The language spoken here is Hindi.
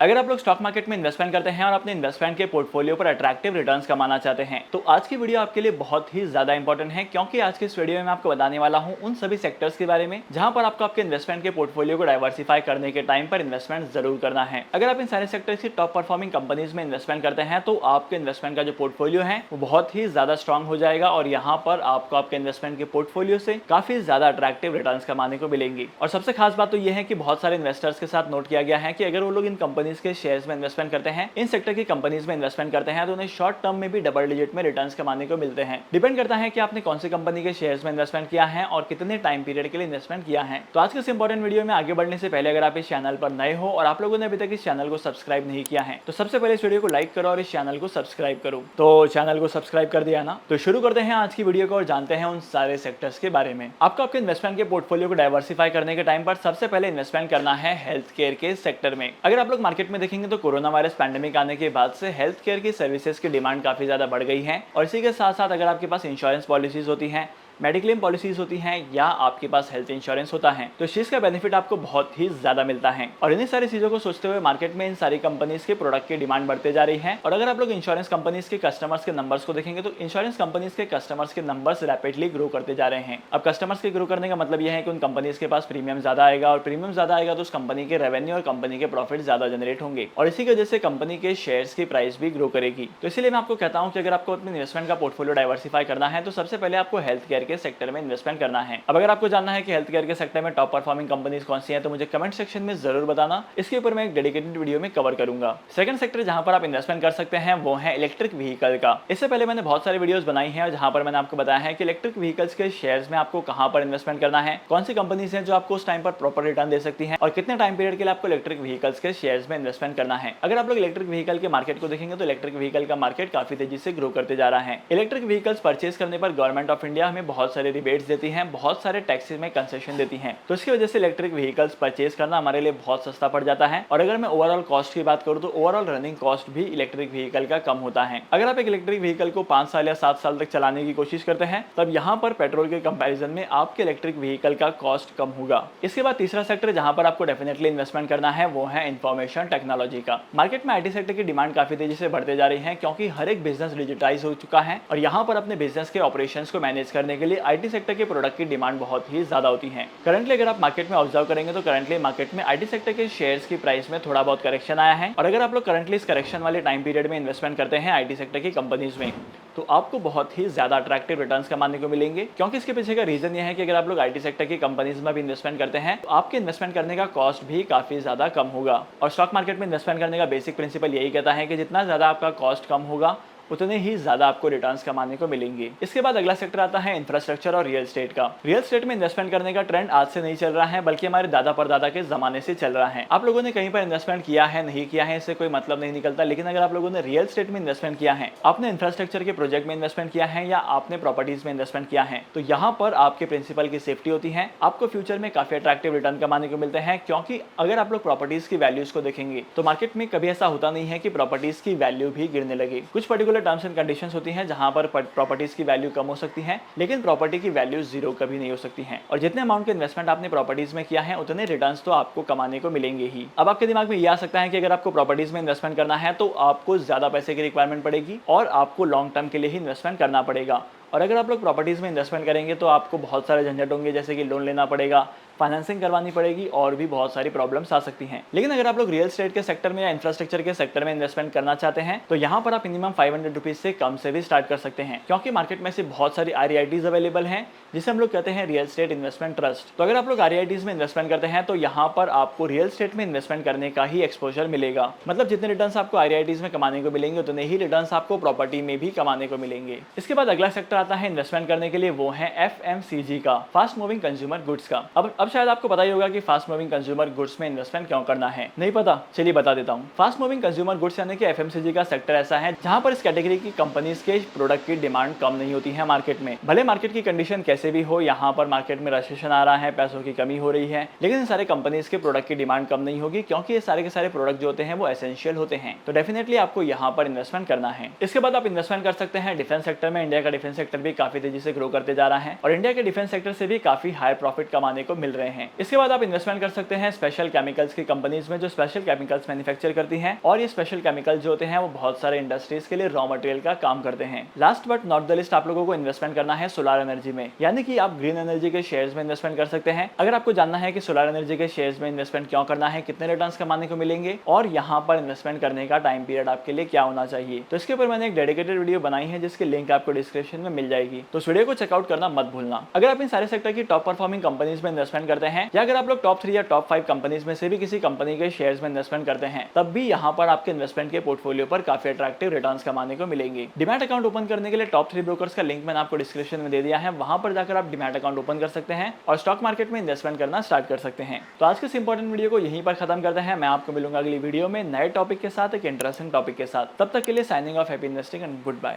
अगर आप लोग स्टॉक मार्केट में इन्वेस्टमेंट करते हैं और अपने इन्वेस्टमेंट के पोर्टफोलियो पर अट्रैक्टिव रिटर्न्स कमाना चाहते हैं तो आज की वीडियो आपके लिए बहुत ही ज्यादा इंपॉर्टेंट है, क्योंकि आज के इस वीडियो में मैं आपको बताने वाला हूं उन सभी सेक्टर्स के बारे में जहां पर आपको आपके इन्वेस्टमेंट के पोर्टफोलियो को डाइवर्सिफाई करने के टाइम पर इन्वेस्टमेंट जरूर करना है। अगर आप इन सारे सेक्टर्स की टॉप परफॉर्मिंग कंपनीज में इन्वेस्टमेंट करते हैं तो आपके इन्वेस्टमेंट का जो पोर्टफोलियो है वो बहुत ही ज्यादा स्ट्रांग हो जाएगा और यहाँ पर आपको आपके इन्वेस्टमेंट के पोर्टफोलियो से काफी ज्यादा अट्रैक्टिव रिटर्न्स कमाने को मिलेंगी। और सबसे खास बात तो यह है कि बहुत सारे इन्वेस्टर्स के साथ नोट किया गया है कि अगर वो लोग इन कंपनीज के शेयर्स में इन्वेस्टमेंट करते हैं, इन सेक्टर की कंपनीज में इन्वेस्टमेंट करते हैं, तो उन्हें शॉर्ट टर्म में भी डबल डिजिट में रिटर्न्स कमाने को मिलते हैं। डिपेंड करता है कि आपने कौन सी कंपनी के शेयर्स में इन्वेस्टमेंट किया है और कितने टाइम पीरियड के लिए इन्वेस्टमेंट किया है। तो आज के इस इंपॉर्टेंट वीडियो में आगे बढ़ने से पहले अगर आप इस चैनल पर नए हो और आप लोगों ने अभी तक इस चैनल को सब्सक्राइब नहीं किया है तो सबसे पहले इस वीडियो को लाइक करो और इस चैनल को सब्सक्राइब करो। तो चैनल को सब्सक्राइब कर दिया ना, तो शुरू करते हैं आज की वीडियो को और जानते हैं उन सारे सेक्टर्स के बारे में। आपको आपके इन्वेस्टमेंट के पोर्टफोलियो को डाइवर्सिफाई करने के टाइम पर सबसे पहले इन्वेस्टमेंट करना है हेल्थ केयर के सेक्टर में। अगर आप लोग मार्केट में देखेंगे तो कोरोना वायरस पैंडेमिक आने के बाद से हेल्थ केयर की सर्विसेज की डिमांड काफी ज्यादा बढ़ गई है और इसी के साथ साथ अगर आपके पास इंश्योरेंस पॉलिसीज होती हैं, मेडिक्लेम पॉलिसीज होती हैं या आपके पास हेल्थ इंश्योरेंस होता है तो इस चीज का बेनिफिट आपको बहुत ही ज्यादा मिलता है। और इन्हीं सारी चीजों को सोचते हुए मार्केट में इन सारी कंपनीज के प्रोडक्ट की डिमांड बढ़ते जा रही है। और अगर आप लोग इंश्योरेंस कंपनीज के कस्टमर्स के नंबर्स को देखेंगे तो इंश्योरेंस कंपनीज के कस्टमर्स के नंबर्स रैपिडली ग्रो करते जा रहे हैं। अब कस्टमर्स के ग्रो करने का मतलब यह है कि उन कंपनीज के पास प्रीमियम ज्यादा आएगा और प्रीमियम ज्यादा आएगा तो उस कंपनी के रेवेन्यू और कंपनी के प्रॉफिट ज्यादा जनरेट होंगे और इसी की वजह से कंपनी के शेयर्स की प्राइस भी ग्रो करेगी। तो इसलिए मैं आपको कहता हूं कि अगर आपको अपने इन्वेस्टमेंट का पोर्टफोलियो डाइवर्सिफाई करना है तो सबसे पहले आपको हेल्थ केयर के सेक्टर में इन्वेस्टमेंट करना है। अब अगर आपको जानना है कि हेल्थ केयर के सेक्टर में टॉप परफॉर्मिंग कंपनीज कौन सी हैं तो मुझे कमेंट सेक्शन में जरूर बताना, इसके ऊपर मैं एक डेडिकेटेड वीडियो में कवर करूंगा। सेकंड सेक्टर जहां पर आप इन्वेस्टमेंट कर सकते हैं वो है इलेक्ट्रिक व्हीकल का। इससे पहले मैंने बहुत सारी वीडियोस बनाई हैं और जहां पर मैंने आपको बताया है कि इलेक्ट्रिक व्हीकल्स के शेयर्स में आपको कहां पर इन्वेस्टमेंट करना है, कौन सी कंपनीज हैं जो आपको उस टाइम पर प्रॉपर रिटर्न दे सकती हैं और कितने टाइम पीरियड के लिए आपको इलेक्ट्रिक व्हीकल्स के शेयर्स में इन्वेस्टमेंट करना है। अगर आप लोग इलेक्ट्रिक व्हीकल के मार्केट को देखेंगे तो इलेक्ट्रिक व्हीकल का मार्केट काफी तेजी से ग्रो करते जा रहा है। इलेक्ट्रिक व्हीकल्स परचेज करने पर गवर्नमेंट ऑफ इंडिया हमें बहुत सारे रिबेट्स देती है, बहुत सारे टैक्सेस में कंसेशन देती हैं, तो इसकी वजह से इलेक्ट्रिक व्हीकल्स परचेज करना हमारे लिए बहुत सस्ता पड़ जाता है। और अगर मैं ओवरऑल कॉस्ट की बात करूं तो ओवरऑल रनिंग कॉस्ट भी इलेक्ट्रिक व्हीकल का कम होता है। अगर आप एक इलेक्ट्रिक व्हीकल को 5 साल या 7 साल तक चलाने की कोशिश करते हैं तब यहाँ पर पेट्रोल के कंपैरिजन में आपके इलेक्ट्रिक व्हीकल का कॉस्ट कम होगा। इसके बाद तीसरा सेक्टर जहां पर आपको डेफिनेटली इन्वेस्टमेंट करना है वो है इंफॉर्मेशन टेक्नोलॉजी का। मार्केट में आईटी सेक्टर की डिमांड काफी तेजी से बढ़ते जा रही है क्योंकि हर एक बिजनेस डिजिटाइज हो चुका है और यहाँ पर अपने बिजनेस के ऑपरेशंस को मैनेज करने के लिए आईटी सेक्टर के प्रोडक्ट की डिमांड बहुत ही ज्यादा होती है। करंटली अगर आप मार्केट में ऑब्जर्व करेंगे तो करंटली मार्केट में आईटी सेक्टर के शेयर्स की प्राइस में थोड़ा बहुत करेक्शन आया है और अगर आप लोग करंटली इस करेक्शन वाले टाइम पीरियड में इन्वेस्टमेंट करते हैं आईटी सेक्टर की कंपनीज में तो आपको बहुत ही ज्यादा अट्रैक्टिव रिटर्न्स कमाने को मिलेंगे। क्योंकि इसके पीछे का रीजन यह है कि अगर आप लोग आईटी सेक्टर की कंपनीज में भी इन्वेस्टमेंट करते हैं तो आपके इन्वेस्टमेंट करने का कॉस्ट भी काफी ज्यादा कम होगा। और स्टॉक मार्केट में इन्वेस्टमेंट करने का बेसिक प्रिंसिपल यही कहता है कि जितना ज्यादा आपका कॉस्ट कम होगा उतने ही ज्यादा आपको रिटर्न्स कमाने को मिलेंगे। इसके बाद अगला सेक्टर आता है इंफ्रास्ट्रक्चर और रियल एस्टेट का। रियल एस्टेट में इन्वेस्टमेंट करने का ट्रेंड आज से नहीं चल रहा है बल्कि हमारे दादा परदादा के जमाने से चल रहा है। आप लोगों ने कहीं पर इन्वेस्टमेंट किया है नहीं किया है इससे कोई मतलब नहीं निकलता, लेकिन अगर आप लोगों ने रियल एस्टेट में इन्वेस्टमेंट किया है, आपने इंफ्रास्ट्रक्चर के प्रोजेक्ट में इन्वेस्टमेंट किया है या आपने प्रॉपर्टीज में इन्वेस्टमेंट किया है तो यहाँ पर आपके प्रिंसिपल की सेफ्टी होती है, आपको फ्यूचर में काफी अट्रैक्टिव रिटर्न कमाने को मिलते हैं। क्योंकि अगर आप लोग प्रॉपर्टीज की वैल्यूज को देखेंगे तो मार्केट में कभी ऐसा होता नहीं है कि प्रॉपर्टीज की वैल्यू भी गिरने लगे। कुछ पर्टिकुलर टर्म्स एंड कंडीशंस होती हैं जहां पर प्रॉपर्टीज की वैल्यू कम हो सकती है लेकिन प्रॉपर्टी की वैल्यू जीरो कभी नहीं हो सकती है और जितने अमाउंट के इन्वेस्टमेंट आपने प्रॉपर्टीज में किया है उतने रिटर्न्स तो आपको कमाने को मिलेंगे ही। अब आपके दिमाग में यह आ सकता है कि अगर आपको प्रॉपर्टीज में इन्वेस्टमेंट करना है तो आपको ज्यादा पैसे की रिक्वायरमेंट पड़ेगी और आपको लॉन्ग टर्म के लिए ही इन्वेस्टमेंट करना पड़ेगा। और अगर आप लोग प्रॉपर्टीज में इन्वेस्टमेंट करेंगे तो आपको बहुत सारे झंझट होंगे, जैसे कि लोन लेना पड़ेगा, फाइनेंसिंग करवानी पड़ेगी और भी बहुत सारी प्रॉब्लम्स आ सकती हैं। लेकिन अगर आप लोग रियल एस्टेट के सेक्टर में या इंफ्रास्ट्रक्चर के सेक्टर में इन्वेस्टमेंट करना चाहते हैं तो यहाँ पर आप मिनिमम 500 रुपीज से कम से भी स्टार्ट कर सकते हैं क्योंकि मार्केट में से बहुत सारी REITs अवेलेबल हैं जिसे हम लोग कहते हैं रियल एस्टेट इन्वेस्टमेंट ट्रस्ट। तो अगर आप लोग REITs में इन्वेस्टमेंट करते हैं तो यहाँ पर आपको रियल एस्टेट में इन्वेस्टमेंट करने का ही एक्सपोजर मिलेगा। मतलब जितने रिटर्न्स आपको REITs में कमाने को मिलेंगे उतने ही रिटर्न्स आपको प्रॉपर्टी में भी कमाने को मिलेंगे। इसके बाद अगला सेक्टर आता है इन्वेस्टमेंट करने के लिए, वो है FMCG का, फास्ट मूविंग कंज्यूमर गुड्स का। अब शायद आपको पता ही होगा कि फास्ट मूविंग कंज्यूमर गुड्स में इन्वेस्टमेंट क्यों करना है, नहीं पता? चलिए बता देता हूँ। फास्ट मूविंग कंज्यूमर गुड्स यानी कि FMCG का सेक्टर ऐसा है जहां पर इस कैटेगरी की कंपनीज के प्रोडक्ट की डिमांड कम नहीं होती है मार्केट में। भले मार्केट की कंडीशन कैसे भी हो, यहाँ पर मार्केट में रिसेशन आ रहा है, पैसों की कमी हो रही है, लेकिन इन सारे कंपनीज के प्रोडक्ट की डिमांड कम नहीं होगी क्योंकि ये सारे के सारे प्रोडक्ट जो होते हैं वो एसेंशियल होते हैं। तो डेफिनेटली आपको यहाँ पर इन्वेस्टमेंट करना है। इसके बाद आप इन्वेस्टमेंट कर सकते हैं डिफेंस सेक्टर में। इंडिया का डिफेंस सेक्टर भी काफी तेजी से ग्रो करते जा रहा है और इंडिया के डिफेंस सेक्टर से भी काफी हाई प्रॉफिट कमाने को मिल रहे हैं। इसके बाद आप इन्वेस्टमेंट कर सकते हैं स्पेशल केमिकल्स की कंपनीज में जो स्पेशल केमिकल्स मैन्युफैक्चर करती हैं, और ये स्पेशल केमिकल जो होते हैं वो बहुत सारे इंडस्ट्रीज के लिए रॉ मटेरियल का काम करते हैं। Last but not the list, आप लोगों को इन्वेस्टमेंट करना है सोलर एनर्जी में, यानी कि आप ग्रीन एनर्जी के शेयर्स में इन्वेस्टमेंट कर सकते हैं। अगर आपको जानना है कि सोलर एनर्जी के शेयर्स में इन्वेस्टमेंट क्यों करना है, कितने रिटर्न्स कमाने को मिलेंगे और यहाँ पर इन्वेस्टमेंट करने का टाइम पीरियड आपके लिए क्या होना चाहिए, तो इसके ऊपर मैंने एक डेडिकेटेड वीडियो बनाई है जिसकी लिंक आपको डिस्क्रिप्शन में मिल जाएगी, तो इस वीडियो को चेकआउट करना मत भूलना। अगर आप इन सारे सेक्टर की टॉप परफॉर्मिंग कंपनीज में इन्वेस्टमेंट करते हैं, या अगर आप लोग टॉप 3 या टॉप 5 कंपनीज में से भी किसी कंपनी के शेयर्स में इन्वेस्टमेंट करते हैं, तब भी यहाँ पर आपके इन्वेस्टमेंट के पोर्टफोलियो पर काफी अट्रैक्टिव रिटर्न्स कमाने को मिलेंगे। डिमैट अकाउंट ओपन करने के लिए टॉप 3 ब्रोकर्स का लिंक मैंने आपको डिस्क्रिप्शन में दे दिया है, वहां पर जाकर आप डिमैट अकाउंट ओपन कर सकते हैं और स्टॉक मार्केट में इन्वेस्टमेंट करना स्टार्ट कर सकते हैं। तो आज के इस इंपॉर्टेंट वीडियो को यहीं पर खत्म करते हैं। मैं आपको मिलूंगा अगली वीडियो में नए टॉपिक के साथ, एक इंटरेस्टिंग टॉपिक के साथ। तब तक के लिए signing off, happy investing and good bye.